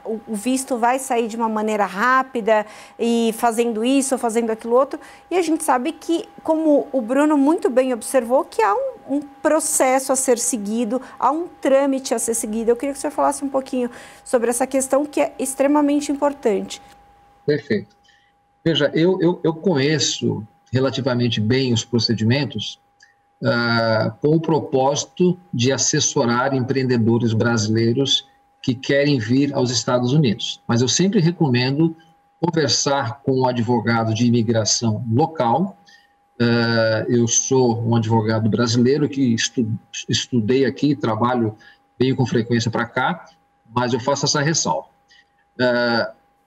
o visto vai sair de uma maneira rápida e fazendo isso ou fazendo aquilo outro, e a gente sabe que, como o Bruno muito bem observou, que há um processo a ser seguido, há um trâmite a ser seguido. Eu queria que o senhor falasse um pouquinho sobre essa questão que é extremamente importante. Perfeito. Veja, eu conheço relativamente bem os procedimentos, com o propósito de assessorar empreendedores brasileiros que querem vir aos Estados Unidos. Mas eu sempre recomendo conversar com um advogado de imigração local. Eu sou um advogado brasileiro que estudei aqui, trabalho bem com frequência para cá, mas eu faço essa ressalva.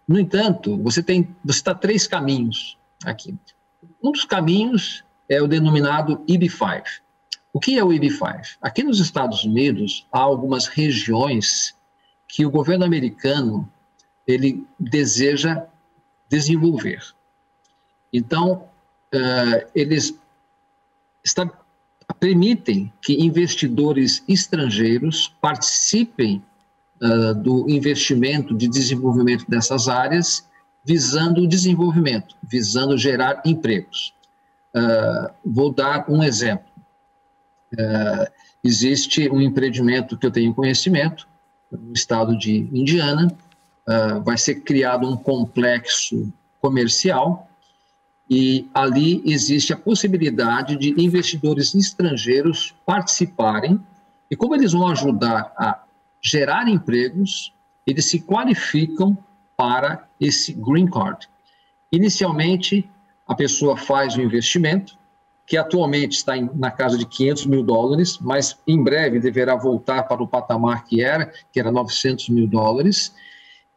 No entanto, você está 3 caminhos aqui. Um dos caminhos é o denominado EB-5. O que é o EB-5? Aqui nos Estados Unidos, há algumas regiões que o governo americano ele deseja desenvolver. Então, eles permitem que investidores estrangeiros participem do investimento de desenvolvimento dessas áreas, visando o desenvolvimento, visando gerar empregos. Vou dar um exemplo. Existe um empreendimento que eu tenho conhecimento, no estado de Indiana, vai ser criado um complexo comercial e ali existe a possibilidade de investidores estrangeiros participarem e como eles vão ajudar a gerar empregos, eles se qualificam para esse Green Card. Inicialmente, a pessoa faz o investimento, que atualmente está na casa de $500 mil, mas em breve deverá voltar para o patamar que era $900 mil.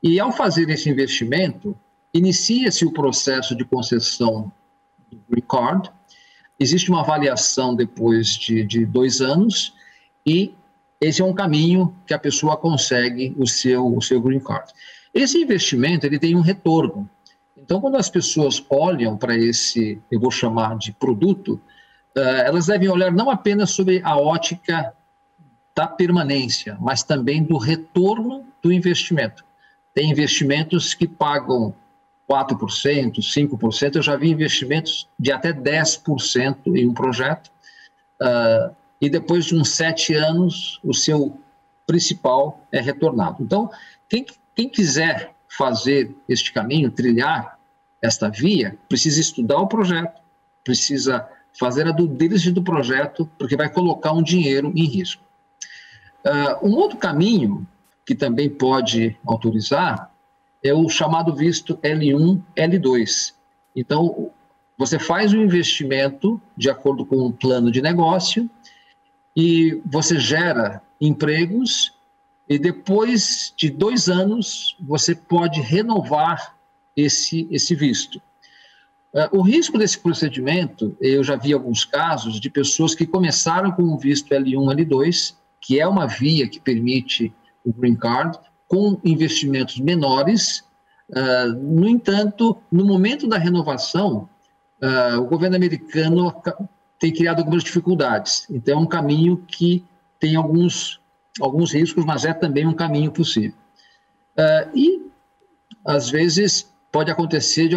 E ao fazer esse investimento, inicia-se o processo de concessão do Green Card, existe uma avaliação depois de 2 anos e esse é um caminho que a pessoa consegue o seu Green Card. Esse investimento ele tem um retorno. Então, quando as pessoas olham para esse, eu vou chamar de produto, elas devem olhar não apenas sobre a ótica da permanência, mas também do retorno do investimento. Tem investimentos que pagam 4%, 5%, eu já vi investimentos de até 10% em um projeto, e depois de uns 7 anos, o seu principal é retornado. Então, quem quiser fazer este caminho, trilhar esta via, precisa estudar o projeto, precisa fazer a due diligence do projeto, porque vai colocar um dinheiro em risco. Um outro caminho que também pode autorizar é o chamado visto L1, L2. Então, você faz o investimento de acordo com um plano de negócio e você gera empregos e depois de 2 anos você pode renovar esse visto. O risco desse procedimento, eu já vi alguns casos de pessoas que começaram com o visto L1, L2, que é uma via que permite o Green Card, com investimentos menores. No entanto, no momento da renovação, o governo americano tem criado algumas dificuldades. Então, é um caminho que tem alguns riscos, mas é também um caminho possível. E, às vezes, pode acontecer de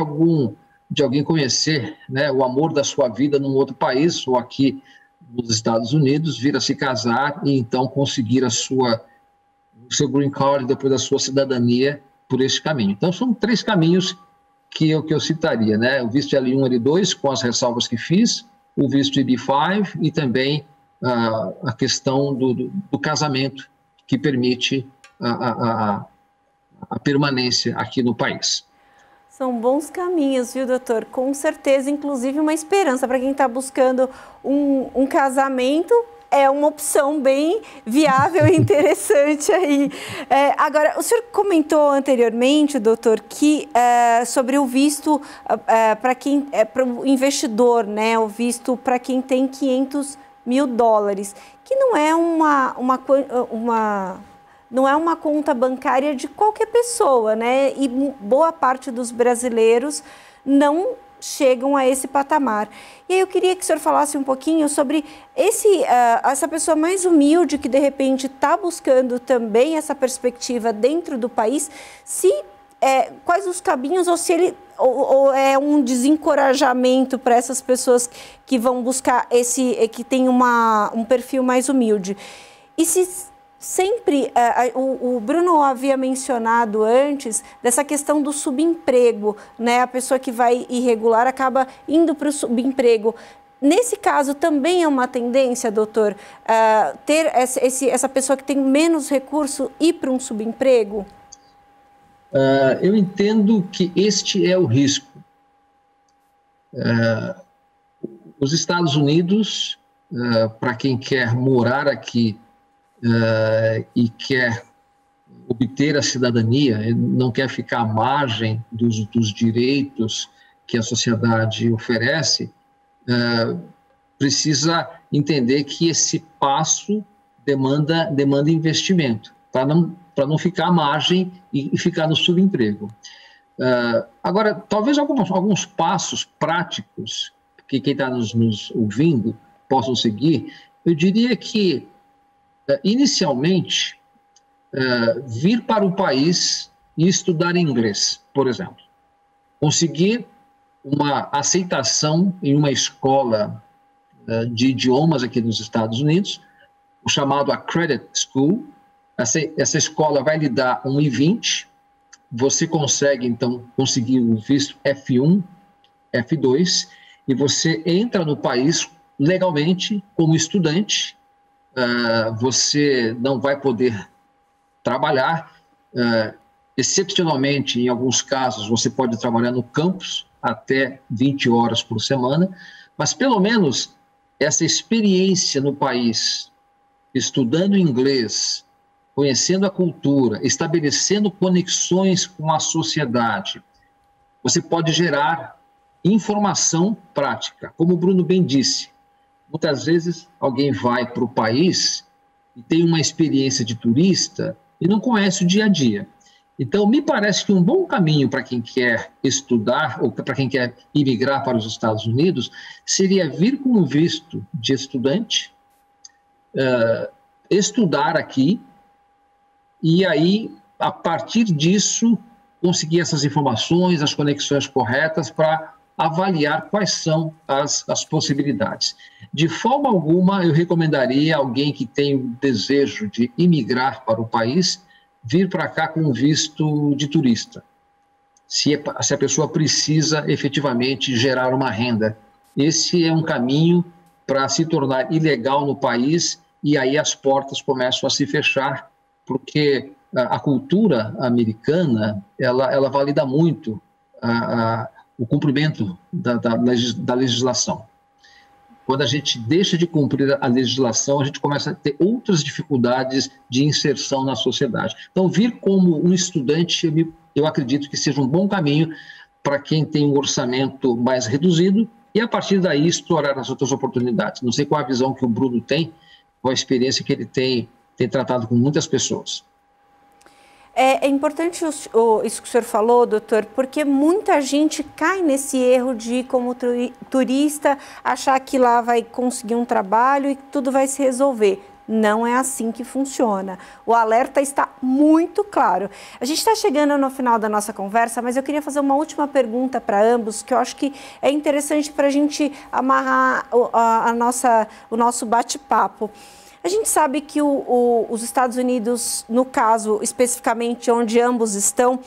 alguém conhecer, né, o amor da sua vida num outro país, ou aqui nos Estados Unidos, vir a se casar e, então, conseguir o seu Green Card depois da sua cidadania por esse caminho. Então, são 3 caminhos que eu citaria, né? O visto L1, L2, com as ressalvas que fiz, o visto EB-5 e também a questão do casamento, que permite a permanência aqui no país. São bons caminhos, viu, doutor? Com certeza, inclusive uma esperança para quem está buscando um casamento. É uma opção bem viável e interessante aí. Agora, o senhor comentou anteriormente, doutor, que sobre o visto para o investidor, né? O visto para quem tem $500 mil, que não é não é uma conta bancária de qualquer pessoa, né? E boa parte dos brasileiros não chegam a esse patamar. E aí eu queria que o senhor falasse um pouquinho sobre essa pessoa mais humilde que de repente está buscando também essa perspectiva dentro do país, quais os caminhos, ou se ele ou é um desencorajamento para essas pessoas que vão buscar que tem um perfil mais humilde. E se sempre, o Bruno havia mencionado antes dessa questão do subemprego, né? A pessoa que vai irregular acaba indo para o subemprego. Nesse caso, também é uma tendência, doutor, ter essa pessoa que tem menos recurso ir para um subemprego? Eu entendo que este é o risco. Os Estados Unidos, para quem quer morar aqui e quer obter a cidadania, não quer ficar à margem dos direitos que a sociedade oferece, precisa entender que esse passo demanda investimento, para não ficar à margem e ficar no subemprego. Agora, talvez alguns passos práticos que quem está nos ouvindo possam seguir, eu diria que, inicialmente, vir para o país e estudar inglês, por exemplo. Conseguir uma aceitação em uma escola de idiomas aqui nos Estados Unidos, o chamado Accredited School. Essa escola vai lhe dar um I-20, você consegue, então, conseguir o visto F1, F2, e você entra no país legalmente como estudante. Você não vai poder trabalhar, excepcionalmente, em alguns casos, você pode trabalhar no campus até 20 horas por semana, mas pelo menos essa experiência no país, estudando inglês, conhecendo a cultura, estabelecendo conexões com a sociedade, você pode gerar informação prática. Como o Bruno bem disse, muitas vezes alguém vai para o país e tem uma experiência de turista e não conhece o dia a dia. Então, me parece que um bom caminho para quem quer estudar ou para quem quer imigrar para os Estados Unidos seria vir com um visto de estudante, estudar aqui e aí, a partir disso, conseguir essas informações, as conexões corretas para avaliar quais são as possibilidades. De forma alguma, eu recomendaria alguém que tem o desejo de imigrar para o país vir para cá com visto de turista, se a pessoa precisa efetivamente gerar uma renda. Esse é um caminho para se tornar ilegal no país e aí as portas começam a se fechar, porque a cultura americana, ela valida muito o cumprimento da legislação. Quando a gente deixa de cumprir a legislação, a gente começa a ter outras dificuldades de inserção na sociedade. Então, vir como um estudante, eu acredito que seja um bom caminho para quem tem um orçamento mais reduzido e, a partir daí, explorar as outras oportunidades. Não sei qual a visão que o Bruno tem, qual a experiência que ele tem tratado com muitas pessoas. É importante isso que o senhor falou, doutor, porque muita gente cai nesse erro de ir como turista, achar que lá vai conseguir um trabalho e que tudo vai se resolver. Não é assim que funciona. O alerta está muito claro. A gente está chegando no final da nossa conversa, mas eu queria fazer uma última pergunta para ambos, que eu acho que é interessante para a gente amarrar o nosso bate-papo. A gente sabe que os Estados Unidos, no caso especificamente onde ambos estão,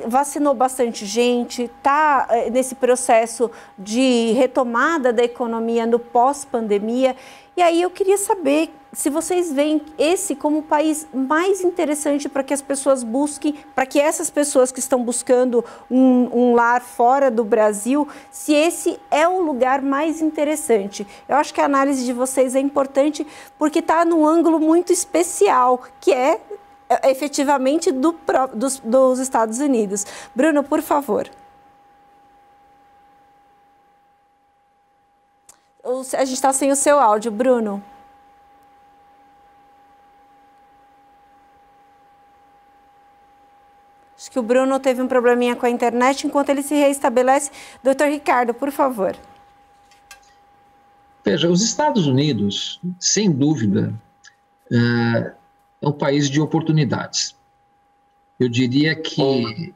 vacinou bastante gente, está nesse processo de retomada da economia no pós-pandemia. E aí eu queria saber se vocês veem esse como o país mais interessante para que as pessoas busquem, para que essas pessoas que estão buscando um lar fora do Brasil, se esse é o lugar mais interessante. Eu acho que a análise de vocês é importante porque está num ângulo muito especial, que é efetivamente dos Estados Unidos. Bruno, por favor. A gente está sem o seu áudio, Bruno. Acho que o Bruno teve um probleminha com a internet. Enquanto ele se reestabelece, doutor Ricardo, por favor. Veja, os Estados Unidos, sem dúvida, é um país de oportunidades. Eu diria que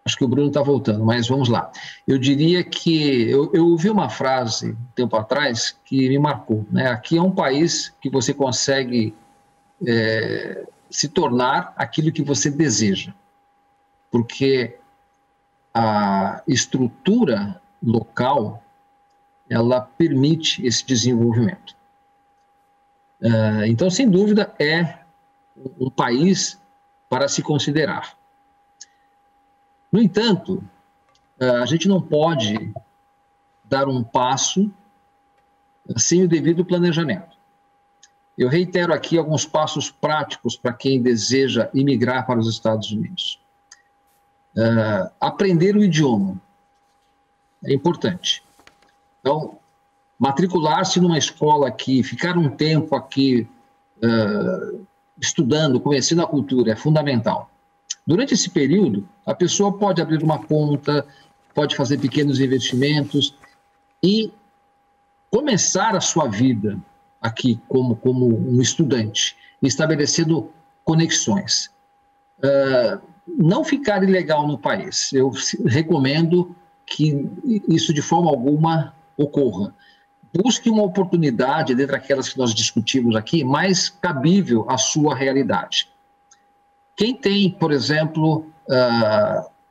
Acho que o Bruno está voltando, mas vamos lá. Eu diria que eu ouvi uma frase um tempo atrás que me marcou, né? Aqui é um país que você consegue se tornar aquilo que você deseja, porque a estrutura local ela permite esse desenvolvimento. Então, sem dúvida, é um país para se considerar. No entanto, a gente não pode dar um passo sem o devido planejamento. Eu reitero aqui alguns passos práticos para quem deseja imigrar para os Estados Unidos. Aprender o idioma é importante. Então, matricular-se numa escola aqui, ficar um tempo aqui estudando, conhecendo a cultura é fundamental. Durante esse período, a pessoa pode abrir uma conta, pode fazer pequenos investimentos e começar a sua vida aqui como um estudante, estabelecendo conexões. Não ficar ilegal no país. Eu recomendo que isso de forma alguma ocorra. Busque uma oportunidade, dentre aquelas que nós discutimos aqui, mais cabível à sua realidade. Quem tem, por exemplo,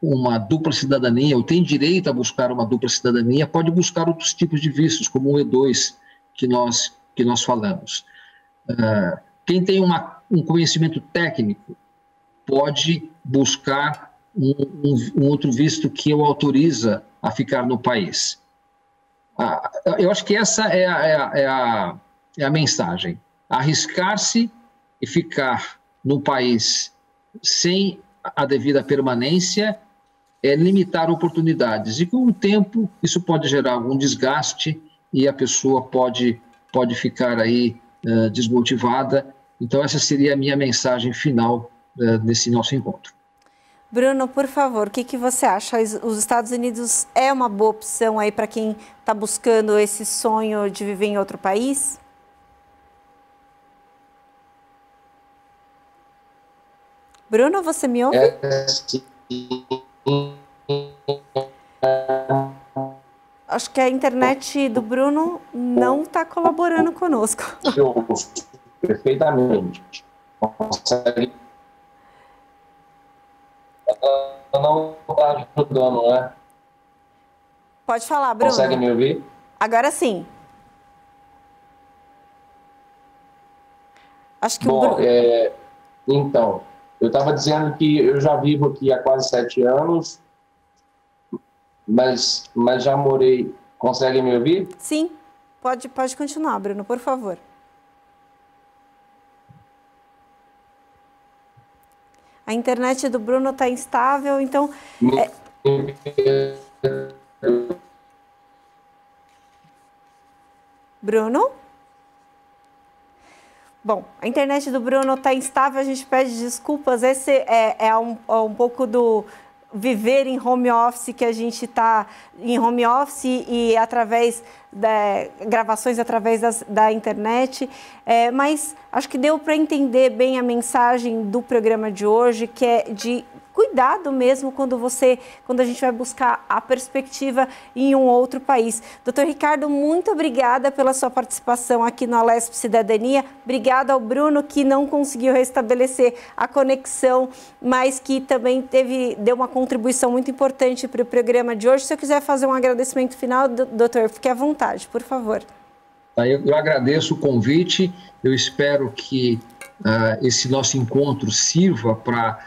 uma dupla cidadania, ou tem direito a buscar uma dupla cidadania, pode buscar outros tipos de vistos, como o E2 que nós falamos. Quem tem um conhecimento técnico pode buscar um outro visto que o autoriza a ficar no país. Eu acho que essa é a mensagem. Arriscar-se e ficar no país sem a devida permanência é limitar oportunidades. E com o tempo, isso pode gerar algum desgaste e a pessoa pode ficar aí desmotivada. Então, essa seria a minha mensagem final nesse nosso encontro. Bruno, por favor, o que você acha? Os Estados Unidos é uma boa opção aí para quem está buscando esse sonho de viver em outro país? Bruno, você me ouve? Acho que a internet do Bruno não está colaborando conosco. Eu ouço perfeitamente. Consegue. Ela não está ajudando, né? Pode falar, Bruno. Consegue me ouvir? Agora sim. Acho que Bom, o Bruno... então, eu estava dizendo que eu já vivo aqui há quase 7 anos, mas já morei... Consegue me ouvir? Sim, pode continuar, Bruno, por favor. A internet do Bruno está instável, então... Bruno? Bom, a internet do Bruno está instável, a gente pede desculpas. Esse é um pouco do viver em home office, que a gente está em home office e através gravações através da internet, mas acho que deu para entender bem a mensagem do programa de hoje, que é de cuidado mesmo quando a gente vai buscar a perspectiva em um outro país. Doutor Ricardo, muito obrigada pela sua participação aqui no Alesp Cidadania. Obrigada ao Bruno, que não conseguiu restabelecer a conexão, mas que também deu uma contribuição muito importante para o programa de hoje. Se eu quiser fazer um agradecimento final, doutor, fique à vontade, por favor. Eu agradeço o convite. Eu espero que esse nosso encontro sirva para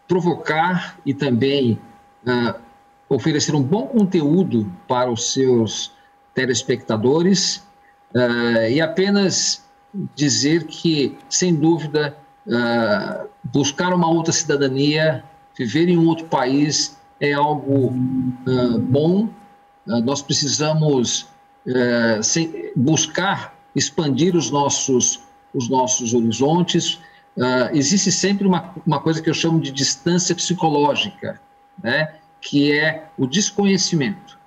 provocar e também oferecer um bom conteúdo para os seus telespectadores e apenas dizer que, sem dúvida, buscar uma outra cidadania, viver em um outro país é algo bom. Nós precisamos buscar expandir os nossos horizontes. Existe sempre uma coisa que eu chamo de distância psicológica, né? Que é o desconhecimento.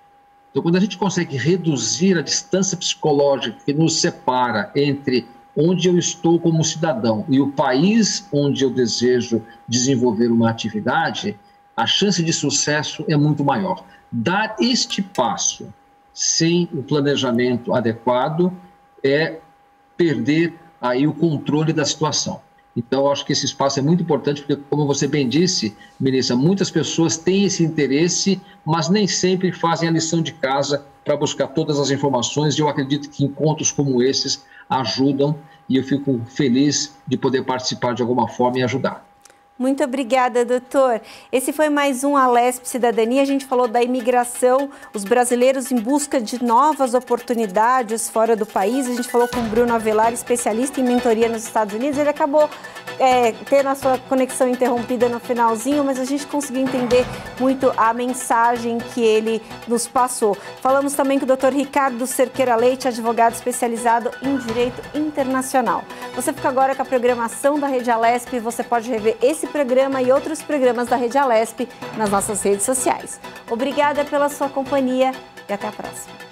Então, quando a gente consegue reduzir a distância psicológica que nos separa entre onde eu estou como cidadão e o país onde eu desejo desenvolver uma atividade, a chance de sucesso é muito maior. Dar este passo sem o planejamento adequado é perder aí o controle da situação. Então, eu acho que esse espaço é muito importante, porque, como você bem disse, Melissa, muitas pessoas têm esse interesse, mas nem sempre fazem a lição de casa para buscar todas as informações, e eu acredito que encontros como esses ajudam, e eu fico feliz de poder participar de alguma forma e ajudar. Muito obrigada, doutor. Esse foi mais um Alesp Cidadania. A gente falou da imigração, os brasileiros em busca de novas oportunidades fora do país. A gente falou com o Bruno Avelar, especialista em mentoria nos Estados Unidos. Ele acabou tendo a sua conexão interrompida no finalzinho, mas a gente conseguiu entender muito a mensagem que ele nos passou. Falamos também com o doutor Ricardo Cerqueira Leite, advogado especializado em Direito Internacional. Você fica agora com a programação da Rede Alesp e você pode rever esse programa e outros programas da Rede Alesp nas nossas redes sociais. Obrigada pela sua companhia e até a próxima.